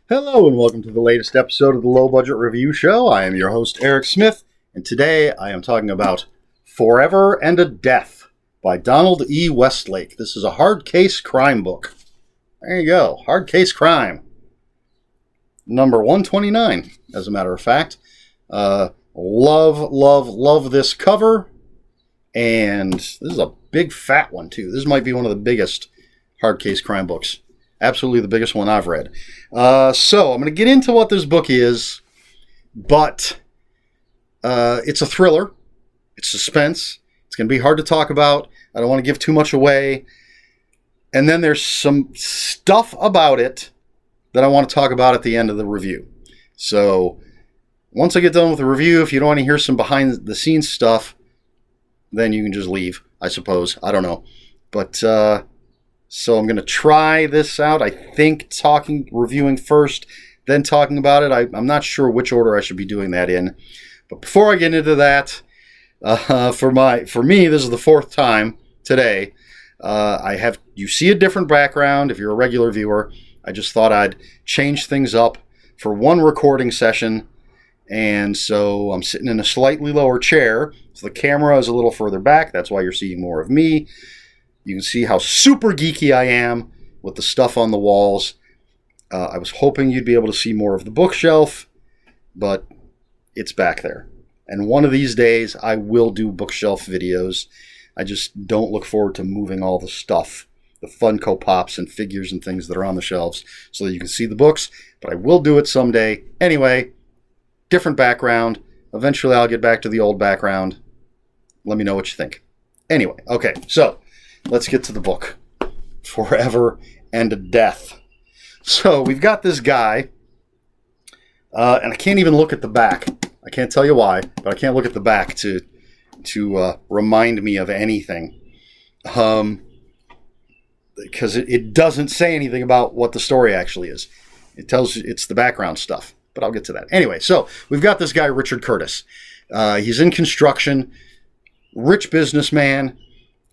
Hello and welcome to the latest episode of the Low Budget Review Show. I am your host, Eric Smith, and today I am talking about Forever and a Death by Donald E. Westlake. This is a hard case crime book. There you go, hard case crime. Number 129, as a matter of fact. Love this cover. And this is a big fat one, too. This might be one of the biggest hard case crime books. Absolutely the biggest one I've read. So I'm going to get into what this book is, but it's a thriller. It's suspense. It's going to be hard to talk about. I don't want to give too much away. And then there's some stuff about it that I want to talk about at the end of the review. So once I get done with the review, if you don't want to hear some behind the scenes stuff, then you can just leave, I suppose. I don't know. But so I'm going to try this out. I think reviewing first, then talking about it. I'm not sure which order I should be doing that in. But before I get into that, for me, this is the fourth time today. You see a different background if you're a regular viewer. I just thought I'd change things up for one recording session. And so I'm sitting in a slightly lower chair. So the camera is a little further back. That's why you're seeing more of me. You can see how super geeky I am with the stuff on the walls. I was hoping you'd be able to see more of the bookshelf, but it's back there. And one of these days, I will do bookshelf videos. I just don't look forward to moving all the stuff, the Funko Pops and figures and things that are on the shelves so that you can see the books, but I will do it someday. Anyway, different background. Eventually, I'll get back to the old background. Let me know what you think. Anyway, okay, so let's get to the book. Forever and a Death. So we've got this guy, and I can't even look at the back. I can't tell you why, but I can't look at the back to remind me of anything. Because it doesn't say anything about what the story actually is. It tells you it's the background stuff, but I'll get to that. Anyway, so we've got this guy, Richard Curtis. He's in construction, rich businessman.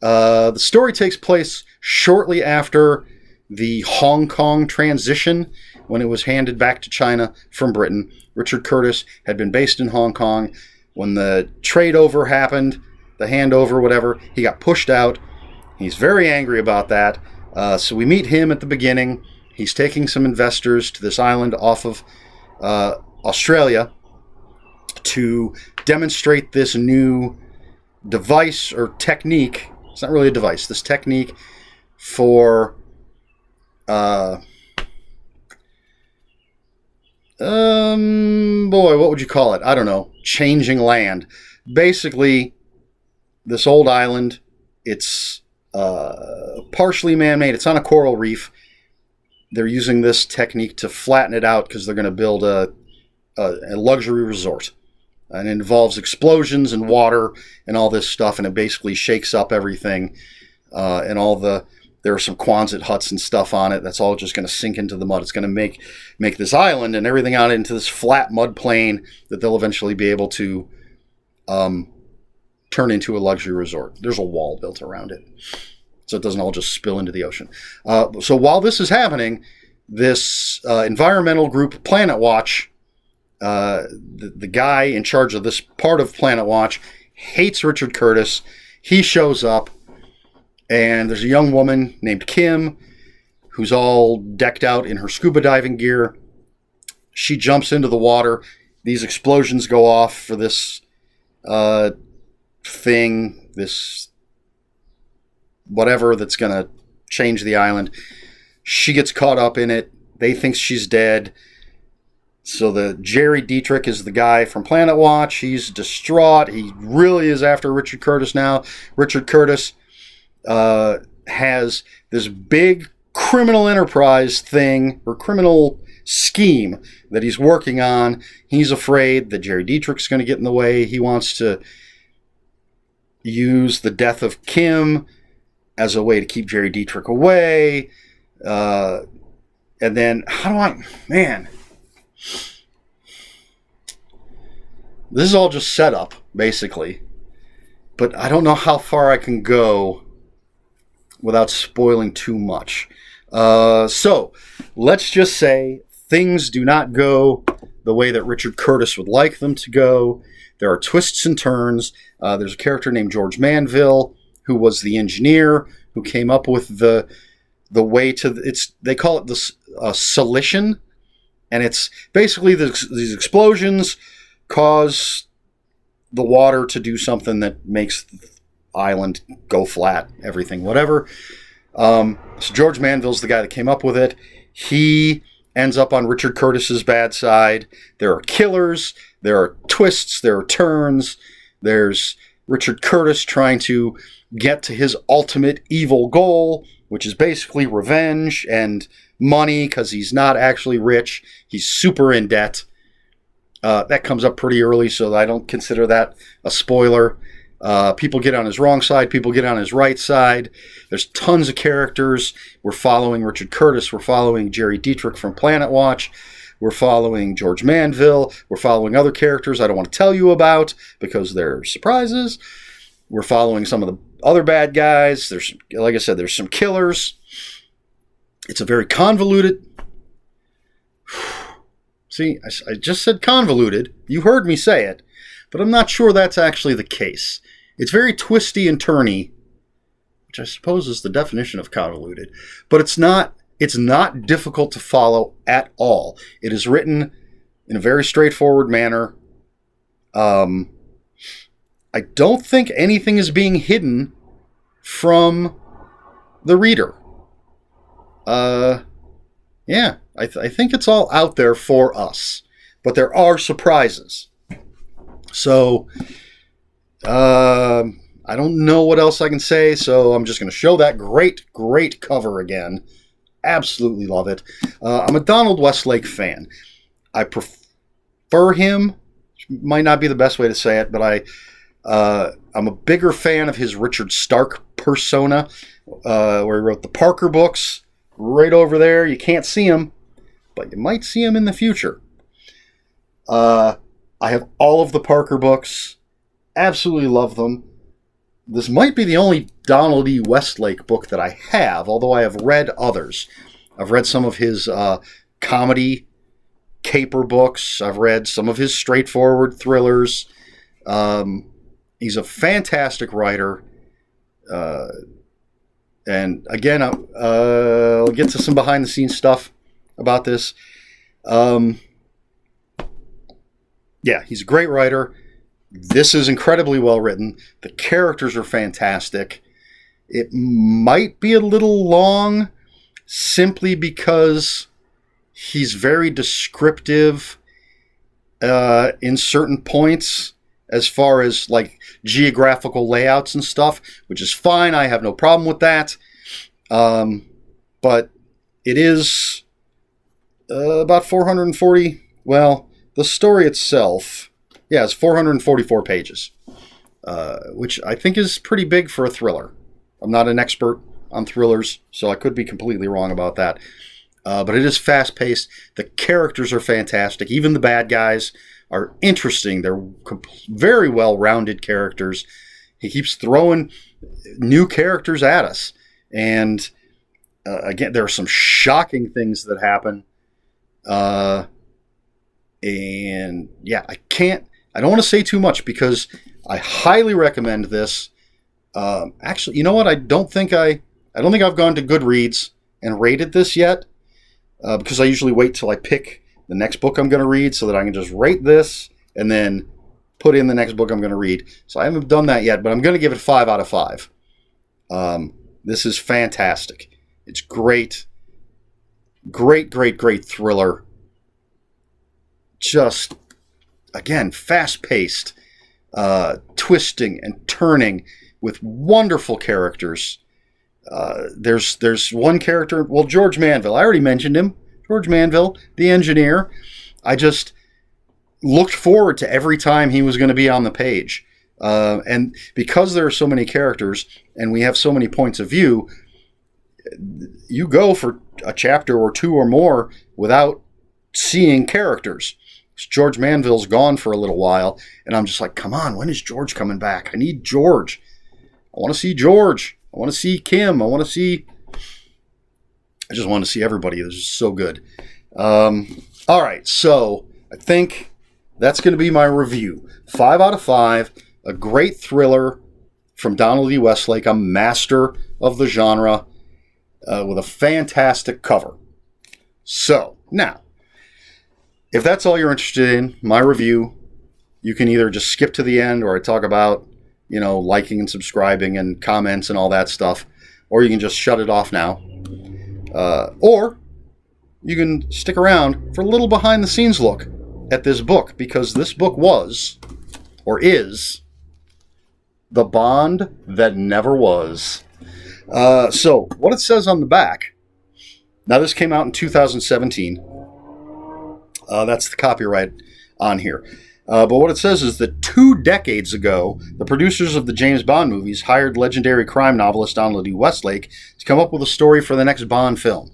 The story takes place shortly after the Hong Kong transition, when it was handed back to China from Britain. Richard Curtis had been based in Hong Kong. When the trade over happened, the handover, whatever, he got pushed out. He's very angry about that. So we meet him at the beginning. He's taking some investors to this island off of Australia to demonstrate this new device or technique. It's not really a device. This technique for what would you call it? I don't know. Changing land. Basically, this old island, it's partially man-made. It's on a coral reef. They're using this technique to flatten it out because they're going to build a luxury resort. And it involves explosions and water and all this stuff, and it basically shakes up everything. There are some Quonset huts and stuff on it. That's all just going to sink into the mud. It's going to make this island and everything out into this flat mud plain that they'll eventually be able to turn into a luxury resort. There's a wall built around it, so it doesn't all just spill into the ocean. So while this is happening, this environmental group, Planet Watch, the guy in charge of this part of Planet Watch, hates Richard Curtis. He shows up, and there's a young woman named Kim who's all decked out in her scuba diving gear. She jumps into the water. These explosions go off for this thing, this whatever that's going to change the island. She gets caught up in it. They think she's dead. So the Jerry Dietrich is the guy from Planet Watch. He's distraught. He really is after Richard Curtis now. Richard Curtis has this big criminal enterprise thing, or criminal scheme, that he's working on. He's afraid that Jerry Dietrich's going to get in the way. He wants to use the death of Kim as a way to keep Jerry Dietrich away. And then, this is all just set up, basically. But I don't know how far I can go without spoiling too much. So let's just say things do not go the way that Richard Curtis would like them to go. There are twists and turns. There's a character named George Manville who was the engineer who came up with the way to they call it the solution, and it's basically these explosions cause the water to do something that makes the island go flat, everything, whatever. So George Manville's the guy that came up with it. He ends up on Richard Curtis's bad side. There are killers, there are twists, there are turns. There's Richard Curtis trying to get to his ultimate evil goal, which is basically revenge and money, because he's not actually rich. He's super in debt. That comes up pretty early, so I don't consider that a spoiler. People get on his wrong side. People get on his right side. There's tons of characters. We're following Richard Curtis. We're following Jerry Dietrich from Planet Watch. We're following George Manville. We're following other characters I don't want to tell you about because they're surprises. We're following some of the other bad guys. There's, like I said, there's some killers. It's a very convoluted... See, I just said convoluted. You heard me say it. But I'm not sure that's actually the case. It's very twisty and turny, which I suppose is the definition of convoluted. But it's not difficult to follow at all. It is written in a very straightforward manner. I don't think anything is being hidden from the reader. Yeah, I think it's all out there for us. But there are surprises. So, I don't know what else I can say, so I'm just going to show that great cover again. Absolutely love it. I'm a Donald Westlake fan. I prefer him. Might not be the best way to say it, but I'm a bigger fan of his Richard Stark persona, where he wrote the Parker books. Right over there. You can't see him, but you might see him in the future. I have all of the Parker books. Absolutely love them. This might be the only Donald E. Westlake book that I have, although I have read others. I've read some of his comedy caper books. I've read some of his straightforward thrillers. He's a fantastic writer. And again, I'll get to some behind-the-scenes stuff about this. Yeah, he's a great writer. This is incredibly well written. The characters are fantastic. It might be a little long simply because he's very descriptive in certain points as far as like geographical layouts and stuff, which is fine. I have no problem with that. But it is about 440. Well, the story itself, yeah, it's 444 pages, which I think is pretty big for a thriller. I'm not an expert on thrillers, so I could be completely wrong about that. But it is fast-paced. The characters are fantastic. Even the bad guys are interesting. They're very well-rounded characters. He keeps throwing new characters at us. And again, there are some shocking things that happen. And yeah, I don't want to say too much because I highly recommend this. Actually, you know what? I don't think I've gone to Goodreads and rated this yet, because I usually wait till I pick the next book I'm going to read so that I can just rate this and then put in the next book I'm going to read. So I haven't done that yet, but I'm going to give it 5 out of 5. This is fantastic. It's great. Great thriller. Just, again, fast-paced, twisting and turning with wonderful characters. There's one character, well, George Manville. I already mentioned him. George Manville, the engineer. I just looked forward to every time he was going to be on the page. And because there are so many characters and we have so many points of view, you go for a chapter or two or more without seeing characters. George Manville's gone for a little while, and I'm just like, come on, when is George coming back? I need George. I want to see George. I want to see Kim. I just want to see everybody. This is so good. All right, so I think that's going to be my review. 5 out of 5, a great thriller from Donald E. Westlake, a master of the genre, with a fantastic cover. So, now, if that's all you're interested in, my review, you can either just skip to the end where I talk about, liking and subscribing and comments and all that stuff, or you can just shut it off now. Or you can stick around for a little behind-the-scenes look at this book, because this book was, or is, the Bond that never was. So, what it says on the back, now this came out in 2017. That's the copyright on here. But what it says is that 2 decades ago, the producers of the James Bond movies hired legendary crime novelist Donald E. Westlake to come up with a story for the next Bond film.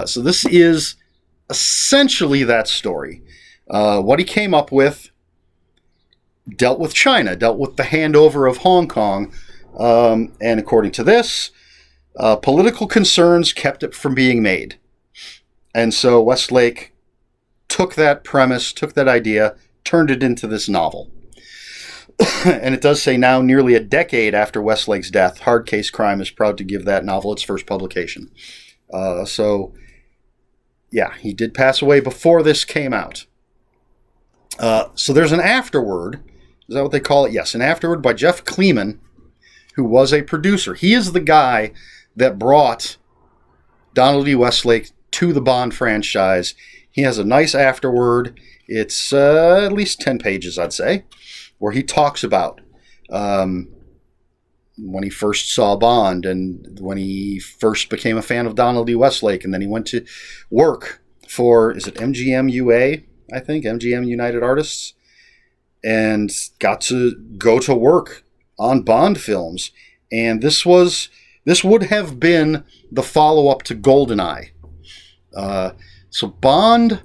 So this is essentially that story. What he came up with dealt with China, dealt with the handover of Hong Kong, and according to this, political concerns kept it from being made. And so Westlake took that premise, took that idea, turned it into this novel. And it does say now, nearly a decade after Westlake's death, Hard Case Crime is proud to give that novel its first publication. So, yeah, he did pass away before this came out. So there's an afterword. Is that what they call it? Yes, an afterword by Jeff Kleeman, who was a producer. He is the guy that brought Donald E. Westlake to the Bond franchise. He has a nice afterword. It's at least 10 pages, I'd say, where he talks about when he first saw Bond and when he first became a fan of Donald E. Westlake, and then he went to work for, is it MGM UA? I think, MGM United Artists, and got to go to work on Bond films. And this would have been the follow-up to GoldenEye. So Bond,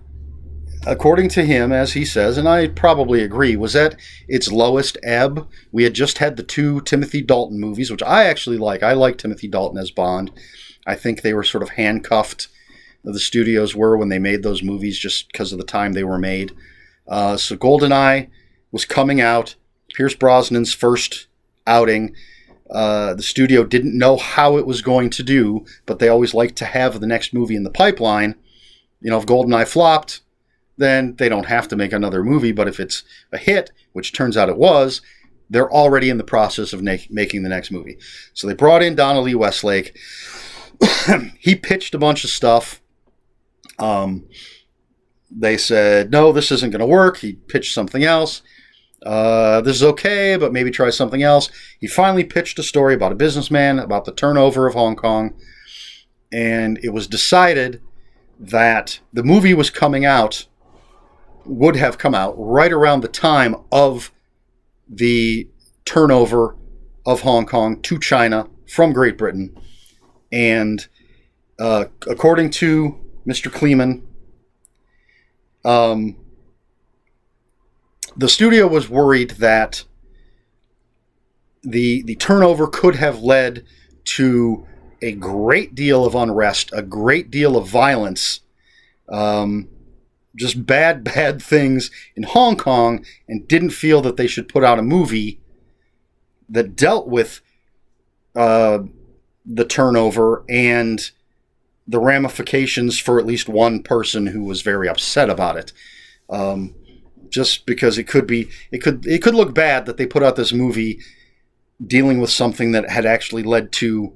according to him, as he says, and I probably agree, was at its lowest ebb. We had just had the 2 Timothy Dalton movies, which I actually like. I like Timothy Dalton as Bond. I think they were sort of handcuffed, the studios were, when they made those movies, just because of the time they were made. So GoldenEye was coming out, Pierce Brosnan's first outing. The studio didn't know how it was going to do, but they always liked to have the next movie in the pipeline. If GoldenEye flopped, then they don't have to make another movie. But if it's a hit, which turns out it was, they're already in the process of making the next movie. So they brought in Donald E. Westlake. He pitched a bunch of stuff. They said, no, this isn't going to work. He pitched something else. This is okay, but maybe try something else. He finally pitched a story about a businessman, about the turnover of Hong Kong. And it was decided that the movie would have come out right around the time of the turnover of Hong Kong to China from Great Britain. And according to Mr. Kleeman, the studio was worried that the turnover could have led to a great deal of unrest, a great deal of violence, just bad things in Hong Kong, and didn't feel that they should put out a movie that dealt with the turnover and the ramifications for at least one person who was very upset about it. Just because it could look bad that they put out this movie dealing with something that had actually led to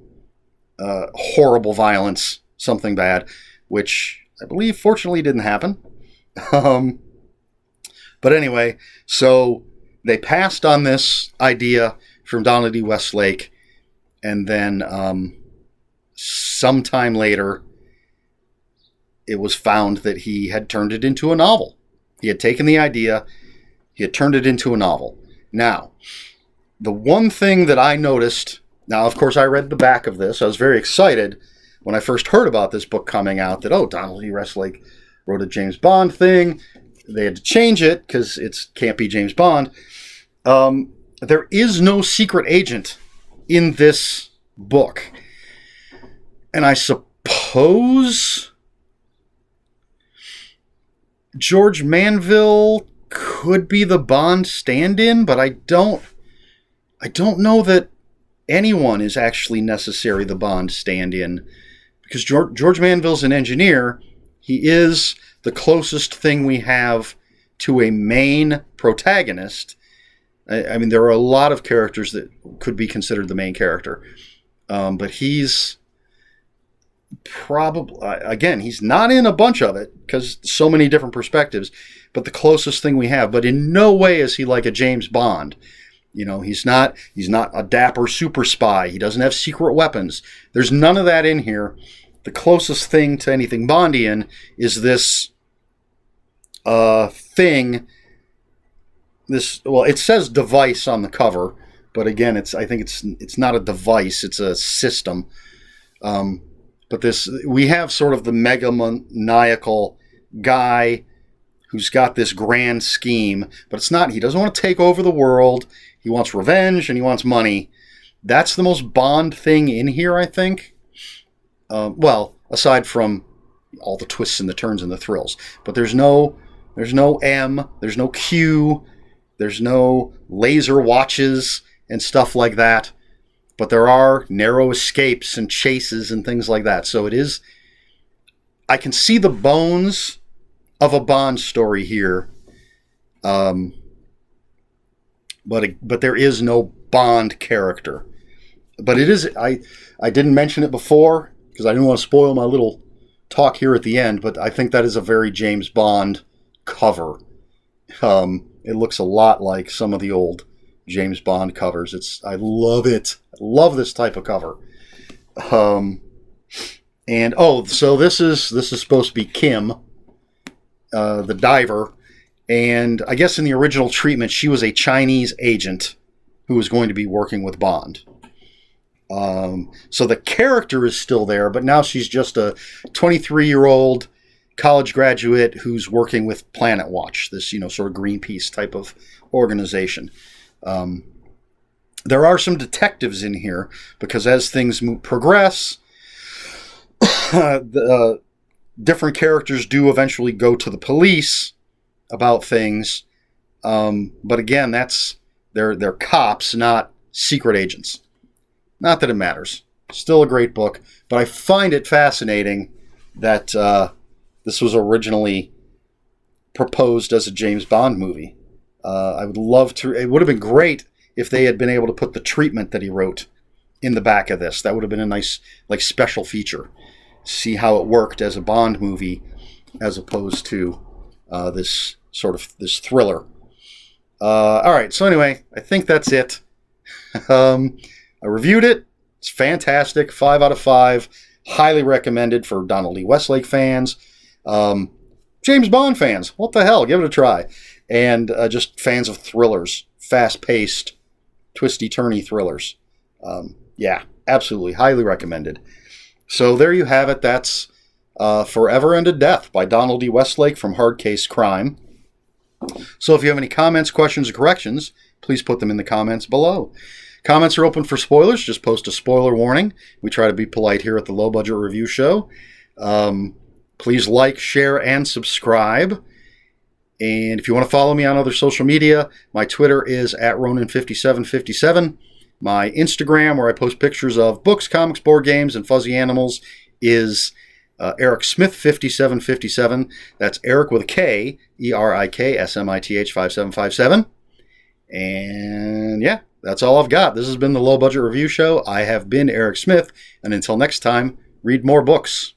horrible violence, something bad, which I believe fortunately didn't happen. But anyway, so they passed on this idea from Donald E. Westlake, and then sometime later, it was found that he had turned it into a novel. He had taken the idea, he had turned it into a novel. Now, the one thing that I noticed, now, of course, I read the back of this. I was very excited when I first heard about this book coming out that, Donald E. Westlake wrote a James Bond thing. They had to change it because it can't be James Bond. There is no secret agent in this book. And I suppose George Manville could be the Bond stand-in, but I don't know that anyone is actually necessary the Bond stand-in, because George Manville's an engineer. He is the closest thing we have to a main protagonist. I mean, there are a lot of characters that could be considered the main character, but he's probably, again, he's not in a bunch of it because so many different perspectives, but the closest thing we have. But in no way is he like a James Bond. You know, he's not a dapper super spy. He doesn't have secret weapons. There's none of that in here. The closest thing to anything Bondian is this thing. It says device on the cover, but again, I think it's not a device. It's a system. But we have sort of the megamaniacal guy who's got this grand scheme, but it's not. He doesn't want to take over the world. He wants revenge and he wants money. That's the most Bond thing in here, I think. Aside from all the twists and the turns and the thrills, but there's no M, there's no Q, there's no laser watches and stuff like that. But there are narrow escapes and chases and things like that. So it is, I can see the bones of a Bond story here. But there is no Bond character. But it is, I didn't mention it before because I didn't want to spoil my little talk here at the end, but I think that is a very James Bond cover. It looks a lot like some of the old James Bond covers. I love it. I love this type of cover. So this is supposed to be Kim, the diver, and I guess in the original treatment she was a Chinese agent who was going to be working with Bond. So the character is still there, but now she's just a 23-year-old college graduate who's working with Planet Watch, this sort of Greenpeace type of organization. There are some detectives in here because as things progress, the different characters do eventually go to the police about things. But again, they're cops, not secret agents. Not that it matters. Still a great book, but I find it fascinating that this was originally proposed as a James Bond movie. I would love to. It would have been great if they had been able to put the treatment that he wrote in the back of this. That would have been a nice, special feature. See how it worked as a Bond movie, as opposed to this thriller. All right. So anyway, I think that's it. I reviewed it. It's fantastic. 5 out of 5. Highly recommended for Donald E. Westlake fans. James Bond fans. What the hell? Give it a try. And just fans of thrillers. Fast-paced, twisty-turny thrillers. Yeah, absolutely. Highly recommended. So there you have it. That's Forever and a Death by Donald E. Westlake from Hard Case Crime. So if you have any comments, questions, or corrections, please put them in the comments below. Comments are open for spoilers. Just post a spoiler warning. We try to be polite here at the Low Budget Review Show. Please like, share, and subscribe. And if you want to follow me on other social media, my Twitter is @Ronin5757. My Instagram, where I post pictures of books, comics, board games, and fuzzy animals, is Eric Smith 5757. That's Eric with a K, ERIKSMITH 5757. And yeah, that's all I've got. This has been the Low Budget Review Show. I have been Eric Smith, and until next time, read more books.